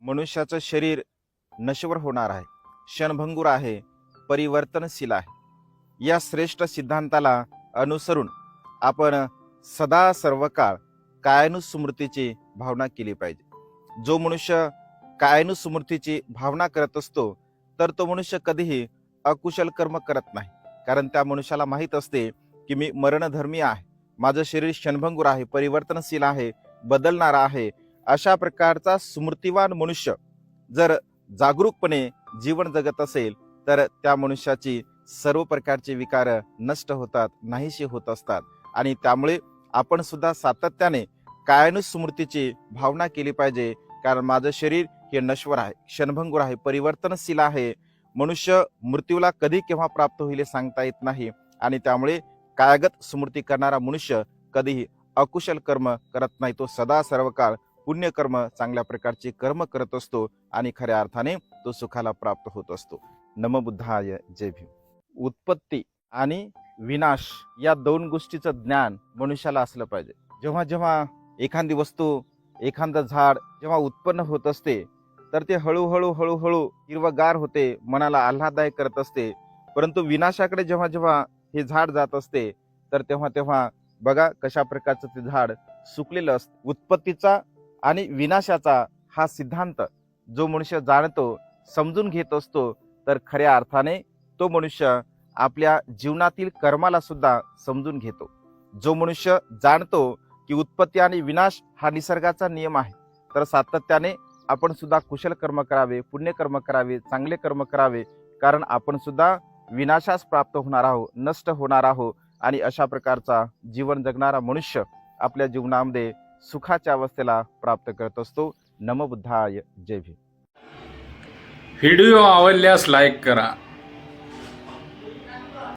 मनुष्याचं शरीर नश्वर होणार आहे, क्षणभंगूर आहे, परिवर्तनशील आहे. या श्रेष्ठ सिद्धांताला अनुसरून आपण सदा सर्व काळ कायानुस्मृतीची भावना केली पाहिजे. जो मनुष्य कायानुस्मृतीची भावना करत असतो तर तो मनुष्य कधीही अकुशल कर्म करत नाही. कारण त्या मनुष्याला माहीत असते की मी मरणधर्मी आहे, माझं शरीर क्षणभंगूर आहे, परिवर्तनशील आहे, बदलणार आहे. अशा प्रकारचा स्मृतिवान मनुष्य जर जागरूकपणे जीवन जगत असेल तर त्या मनुष्याची सर्व प्रकारचे विकार नष्ट होतात, नाहीशी होत असतात. आणि त्यामुळे आपण सुद्धा सातत्याने कायानुस्मृतीची भावना केली पाहिजे. कारण माझं शरीर हे नश्वर आहे, क्षणभंगूर आहे, परिवर्तनशील आहे. मनुष्य मृत्यूला कधी केव्हा प्राप्त होईल हे सांगता येत नाही. आणि त्यामुळे कायगत स्मृती करणारा मनुष्य कधीही अकुशल कर्म करत नाही. तो सदा सर्व काळ पुण्यकर्म, चांगल्या प्रकारचे कर्म करत असतो आणि खऱ्या अर्थाने तो सुखाला प्राप्त होत असतो. नमो बुद्धाय, जय भीम. उत्पत्ती आणि विनाश या दोन गोष्टीचं ज्ञान मनुष्याला असलं पाहिजे. जेव्हा जेव्हा एखादी वस्तू, एखादं झाड जेव्हा उत्पन्न होत असते तर ते हळूहळू हळूहळू हिरवगार होते, मनाला आल्हाददायक करत असते. परंतु विनाशाकडे जेव्हा जेव्हा हे झाड जात असते तर तेव्हा तेव्हा बघा कशा प्रकारचं ते झाड सुकलेलं असतं. उत्पत्तीचा आणि विनाशाचा हा सिद्धांत जो मनुष्य जाणतो, समजून घेत असतो तर खऱ्या अर्थाने तो मनुष्य आपल्या जीवनातील कर्माला सुद्धा समजून घेतो. जो मनुष्य जाणतो की उत्पत्ती आणि विनाश हा निसर्गाचा नियम आहे तर सातत्याने आपण सुद्धा कुशल कर्म करावे, पुण्यकर्म करावे, चांगले कर्म करावे. कारण आपण सुद्धा विनाशास प्राप्त होणार आहोत, नष्ट होणार आहोत. आणि अशा प्रकारचा जीवन जगणारा मनुष्य आपल्या जीवनामध्ये सुखाच्या अवस्थेला प्राप्त करत असतो. नमो बुद्धाय, जय भीम. व्हिडिओ आवडल्यास लाईक करा.